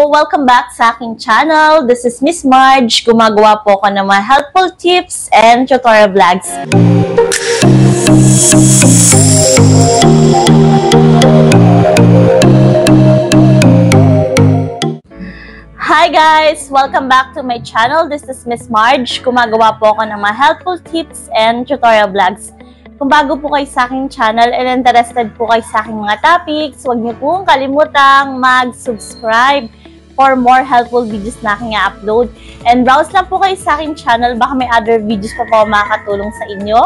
Welcome back sa aking channel. This is Miss Marge. Gumagawa po ako ng mga helpful tips and tutorial vlogs. Hi guys! Welcome back to my channel. This is Miss Marge. Gumagawa po ako ng mga helpful tips and tutorial vlogs. Kung bago po kayo sa aking channel and interested po kayo sa aking mga topics, huwag niyo pong kalimutang mag-subscribe for more helpful videos na aking i-upload. And browse lang po kayo sa aking channel, baka may other videos pa po makakatulong sa inyo.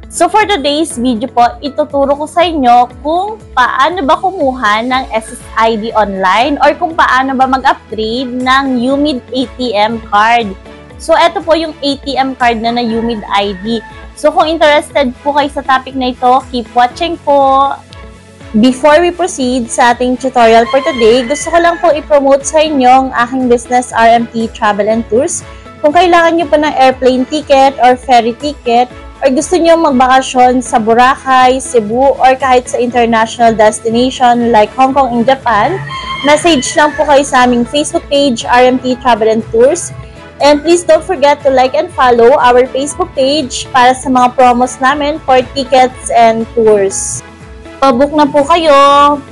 So for today's video po, ituturo ko sa inyo kung paano ba kumuha ng SSID online or kung paano ba mag-upgrade ng UMID ATM card. So ito po yung ATM card na UMID ID. So kung interested po kayo sa topic na ito, keep watching po. Before we proceed sa ating tutorial for today, gusto ko lang po i-promote sa inyo ang aking business RMT Travel and Tours. Kung kailangan nyo po ng airplane ticket or ferry ticket, or gusto nyo magbakasyon sa Boracay, Cebu, or kahit sa international destination like Hong Kong and Japan, message lang po kayo sa aming Facebook page, RMT Travel and Tours. And please don't forget to like and follow our Facebook page para sa mga promos namin for tickets and tours. Book na po kayo,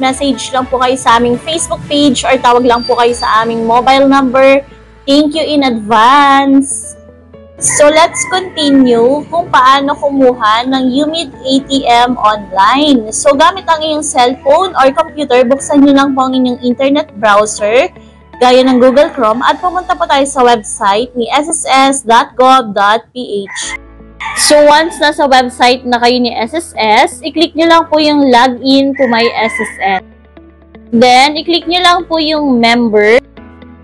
message lang po kayo sa aming Facebook page or tawag lang po kayo sa aming mobile number. Thank you in advance! So let's continue kung paano kumuha ng UMID ATM online. So gamit ang inyong cellphone or computer, buksan nyo lang po ang inyong internet browser gaya ng Google Chrome at pumunta po tayo sa website ni sss.gov.ph. So once nasa website na kayo ni SSS, i-click nyo lang po yung login to my SSS. Then, i-click nyo lang po yung member.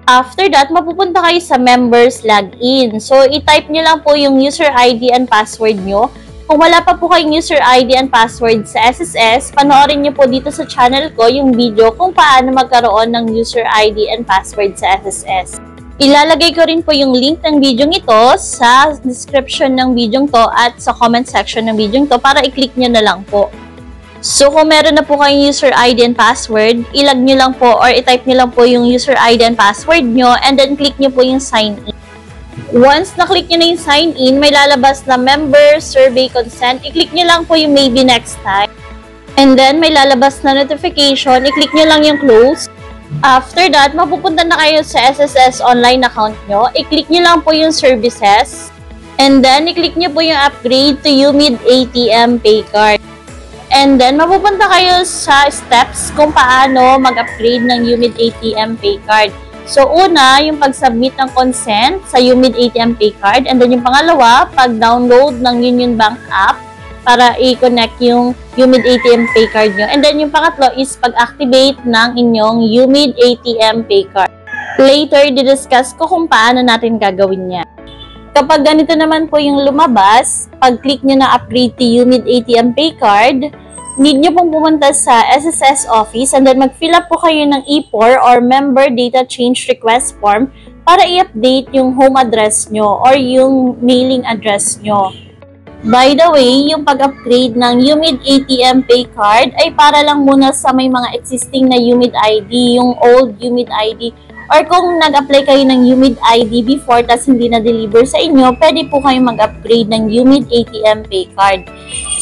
After that, mapupunta kayo sa members login. So, i-type nyo lang po yung user ID and password nyo. Kung wala pa po kayong user ID and password sa SSS, panoorin nyo po dito sa channel ko yung video kung paano magkaroon ng user ID and password sa SSS. Ilalagay ko rin po yung link ng video ito sa description ng video to at sa comment section ng video to para i-click nyo na lang po. So, kung meron na po kayong user ID and password, ilag nyo lang po or i-type nyo lang po yung user ID and password nyo and then click nyo po yung sign in. Once na-click nyo na yung sign in, may lalabas na member survey consent. I-click nyo lang po yung maybe next time. And then, may lalabas na notification. I-click nyo lang yung close. After that, mapupunta na kayo sa SSS online account nyo. I-click nyo lang po yung services. And then, i-click nyo po yung upgrade to UMID ATM Pay Card. And then, mapupunta kayo sa steps kung paano mag-upgrade ng UMID ATM Pay Card. So, una, yung pag-submit ng consent sa UMID ATM Pay Card. And then, yung pangalawa, pag-download ng Union Bank app para i-connect yung UMID ATM Pay Card nyo. And then, yung pangatlo is pag-activate ng inyong UMID ATM Pay Card. Later, didiscuss ko kung paano natin gagawin niya. Kapag ganito naman po yung lumabas, pag-click nyo na upgrade to UMID ATM Pay Card, need nyo pong pumunta sa SSS office and then mag-fill up po kayo ng E4 or Member Data Change Request Form para i-update yung home address nyo or yung mailing address nyo. By the way, yung pag-upgrade ng UMID ATM Pay Card ay para lang muna sa may mga existing na UMID ID, yung old UMID ID. Or kung nag-apply kayo ng UMID ID before tas hindi na-deliver sa inyo, pwede po kayong mag-upgrade ng UMID ATM Pay Card.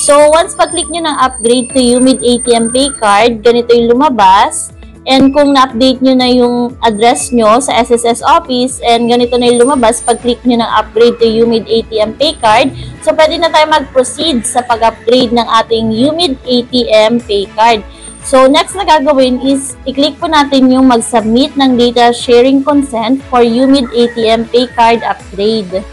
So, once pag-click nyo ng upgrade to UMID ATM Pay Card, ganito yung lumabas. And kung na-update nyo na yung address nyo sa SSS office and ganito na yung lumabas, pag-click nyo ng upgrade to UMID ATM Pay Card, so pwede na tayo mag-proceed sa pag-upgrade ng ating UMID ATM Pay Card. So, next na gagawin is, i-click po natin yung mag-submit ng data sharing consent for UMID ATM Pay Card upgrade.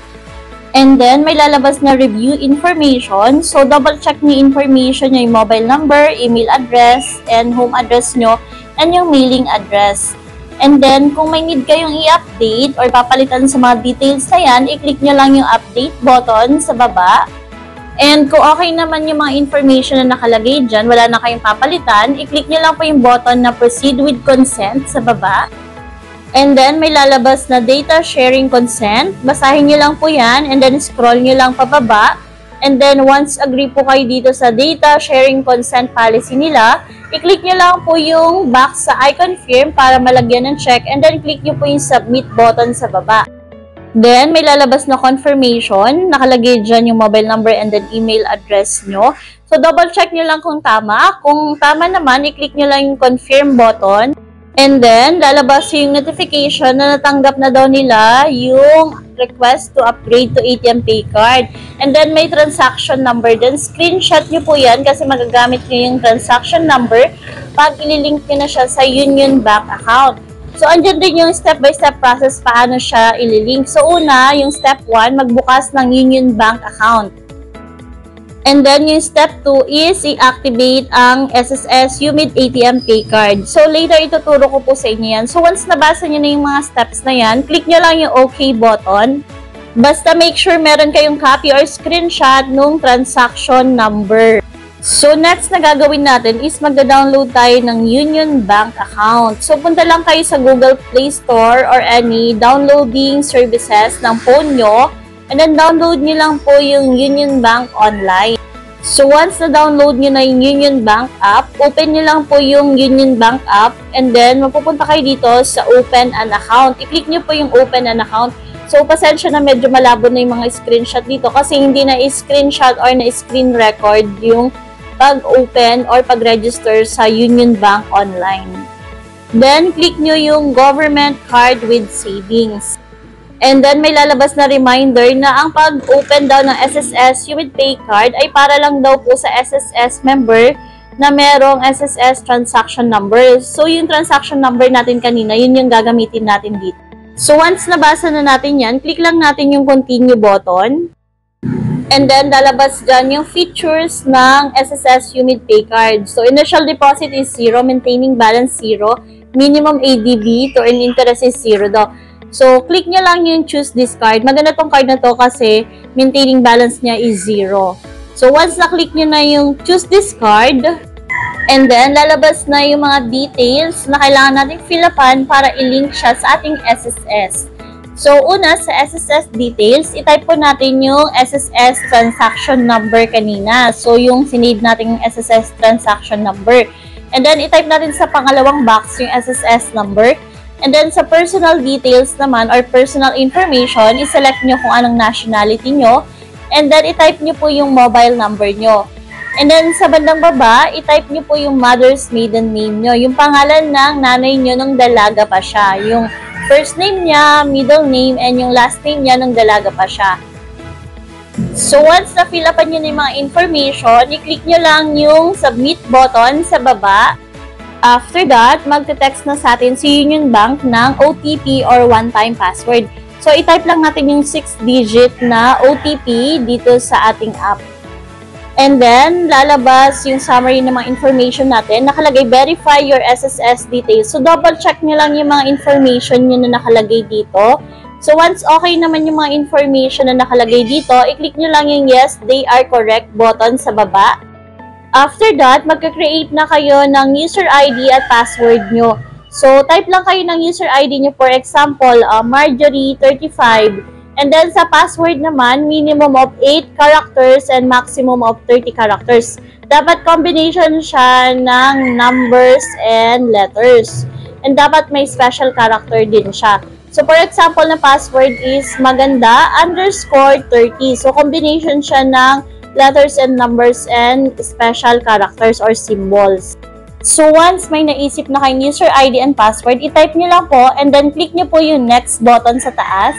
And then, may lalabas na review information. So, double-check nyo information nyo, yung mobile number, email address, and home address nyo, and yung mailing address. And then, kung may need kayong i-update or papalitan sa mga details na yan, i-click nyo lang yung update button sa baba. And kung okay naman yung mga information na nakalagay dyan, wala na kayong papalitan, i-click nyo lang po yung button na proceed with consent sa baba. And then, may lalabas na data sharing consent. Basahin nyo lang po yan and then scroll nyo lang pababa. And then, once agree po kayo dito sa data sharing consent policy nila, i-click nyo lang po yung box sa I confirm para malagyan ng check. And then, click nyo po yung submit button sa baba. Then, may lalabas na confirmation. Nakalagay dyan yung mobile number and then email address nyo. So, double check nyo lang kung tama. Kung tama naman, i-click nyo lang yung confirm button. And then, lalabas yung notification na natanggap na daw nila yung request to upgrade to ATM Pay Card. And then, may transaction number din. Screenshot nyo po yan kasi magagamit nyo yung transaction number pag ililink nyo na siya sa Union Bank account. So, andyan din yung step-by-step process paano siya ililink. So, una, yung step 1, magbukas ng Union Bank account. And then, yung step 2 is i-activate ang SSS UMID ATM Pay Card. So, later ituturo ko po sa inyo yan. So, once nabasa nyo na yung mga steps na yan, click nyo lang yung OK button. Basta make sure meron kayong copy or screenshot nung transaction number. So, next na gagawin natin is magda-download tayo ng Union Bank account. So, punta lang kayo sa Google Play Store or any downloading services ng phone nyo. And then, download nyo lang po yung Union Bank online. So, once na-download nyo na yung Union Bank app, open nyo lang po yung Union Bank app. And then, mapupunta kayo dito sa Open an Account. I-click nyo po yung Open an Account. So, pasensya na medyo malabo na yung mga screenshot dito kasi hindi na screenshot or na screen record yung pag-open or pag-register sa Union Bank online. Then, click nyo yung Government Card with Savings. And then, may lalabas na reminder na ang pag-open daw ng SSS UMID Pay Card ay para lang daw po sa SSS member na merong SSS transaction number. So, yung transaction number natin kanina, yun yung gagamitin natin dito. So, once nabasa na natin yan, click lang natin yung continue button. And then, lalabas dyan yung features ng SSS UMID Pay Card. So, initial deposit is 0, maintaining balance 0, minimum ADB to earn interest is 0 daw. So, click nyo lang yung choose this card. Maganda tong card na to kasi maintaining balance niya is 0. So, once na-click nyo na yung choose this card, and then, lalabas na yung mga details na kailangan natin fill upan para i-link siya sa ating SSS. So, una, sa SSS details, itype po natin yung SSS transaction number kanina. So, yung sinave natin yung SSS transaction number. And then, itype natin sa pangalawang box yung SSS number. And then, sa personal details naman or personal information, iselect nyo kung anong nationality nyo. And then, itype nyo po yung mobile number nyo. And then, sa bandang baba, itype nyo po yung mother's maiden name nyo. Yung pangalan ng nanay nyo nung dalaga pa siya. Yung first name niya, middle name, and yung last name niya nung dalaga pa siya. So, once na-fill upan nyo na yung mga information, i-click nyo lang yung submit button sa baba. After that, magte-text na sa atin si Union Bank ng OTP or one-time password. So, i-type lang natin yung 6-digit na OTP dito sa ating app. And then, lalabas yung summary ng mga information natin. Nakalagay, verify your SSS details. So, double check nyo lang yung mga information nyo na nakalagay dito. So, once okay naman yung mga information na nakalagay dito, i-click nyo lang yung yes, they are correct button sa baba. After that, magka-create na kayo ng user ID at password nyo. So, type lang kayo ng user ID nyo. For example, Marjorie35. And then, sa password naman, minimum of 8 characters and maximum of 30 characters. Dapat combination siya ng numbers and letters. And dapat may special character din siya. So, for example, na password is maganda_30. So, combination siya ng letters and numbers and special characters or symbols. So, once may naisip na kayong user ID and password, i-type nyo lang po and then click nyo po yung next button sa taas.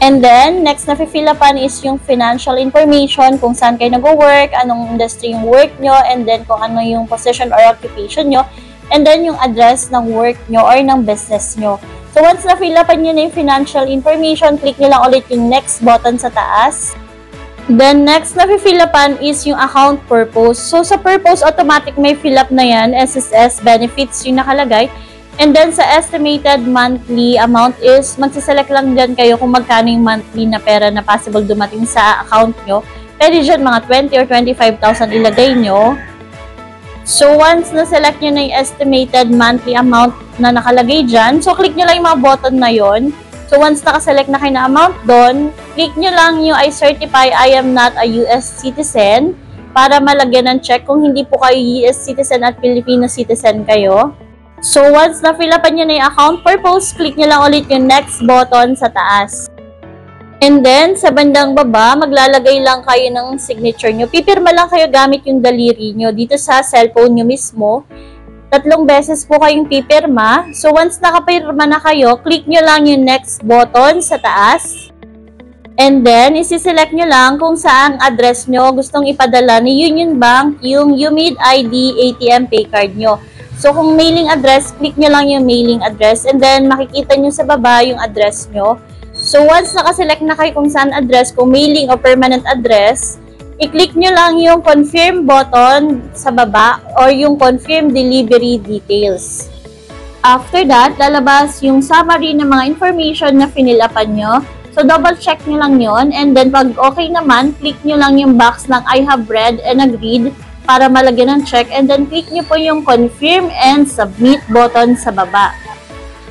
And then, next na fill upan is yung financial information, kung saan kayo nag-work, anong industry yung work nyo, and then kung ano yung position or occupation nyo, and then yung address ng work nyo or ng business nyo. So, once na fill upan nyo na yung financial information, click nyo lang ulit yung next button sa taas. Then, next na fill upan is yung account purpose. So, sa purpose, automatic may fill up na yan. SSS benefits yung nakalagay. And then, sa estimated monthly amount is, magsiselect lang dyan kayo kung magkano yung monthly na pera na possible dumating sa account nyo. Pwede dyan mga 20 or 25,000 ilagay nyo. So, once na-select nyo na yung estimated monthly amount na nakalagay dyan, so, click nyo lang yung mga button na yon. So, once nakaselect na kayo na amount doon, i-click nyo lang yung I certify I am not a US citizen para malagyan ng check kung hindi po kayo US citizen at Filipino citizen kayo. So, once na-fill upan nyo na yung account purpose, click nyo lang ulit yung next button sa taas. And then, sa bandang baba, maglalagay lang kayo ng signature nyo. Pipirma lang kayo gamit yung daliri nyo dito sa cellphone nyo mismo. 3 beses po kayong pipirma. So, once nakapirma na kayo, click nyo lang yung next button sa taas. And then, isi-select nyo lang kung saang address nyo gustong ipadala ni Union Bank yung UMID ID ATM pay card nyo. So, kung mailing address, click nyo lang yung mailing address and then makikita nyo sa baba yung address nyo. So, once nakaselect na kayo kung saan address, kung mailing o permanent address, i-click nyo lang yung confirm button sa baba or yung confirm delivery details. After that, lalabas yung summary ng mga information na finilapan nyo. So, double check nyo lang yon and then pag okay naman, click nyo lang yung box ng I have read and agreed para malagyan ng check and then click nyo po yung confirm and submit button sa baba.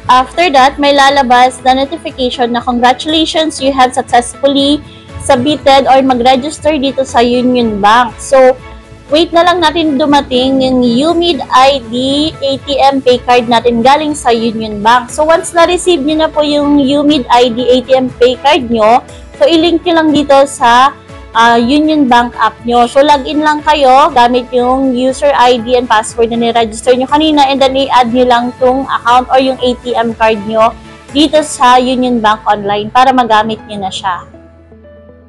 After that, may lalabas na notification na congratulations, you have successfully submitted or mag-register dito sa Union Bank. So, wait na lang natin dumating yung UMID ID ATM pay card natin galing sa Union Bank. So, once na-receive nyo na po yung UMID ID ATM pay card nyo, so i-link nyo lang dito sa Union Bank app nyo. So, login lang kayo gamit yung user ID and password na ni-register nyo kanina and then i-add nyo lang tong account or yung ATM card nyo dito sa Union Bank Online para magamit nyo na siya.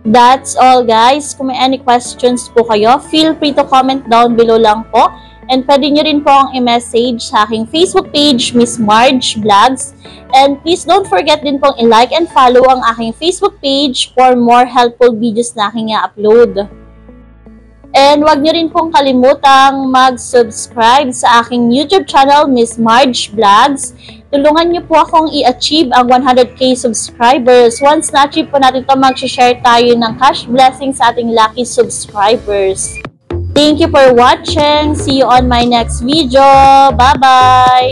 That's all guys. Kung may any questions po kayo, feel free to comment down below lang po. And pwede nyo rin po ang i-message sa aking Facebook page, Miss Marge Vlogs. And please don't forget din pong i-like and follow ang aking Facebook page for more helpful videos na aking i-upload. And wag nyo rin pong kalimutang mag-subscribe sa aking YouTube channel, Miss Marge Vlogs. Tulungan nyo po akong i-achieve ang 100k subscribers. Once na-achieve po natin ito, mag-share tayo ng cash blessing sa ating lucky subscribers. Thank you for watching. See you on my next video. Bye-bye!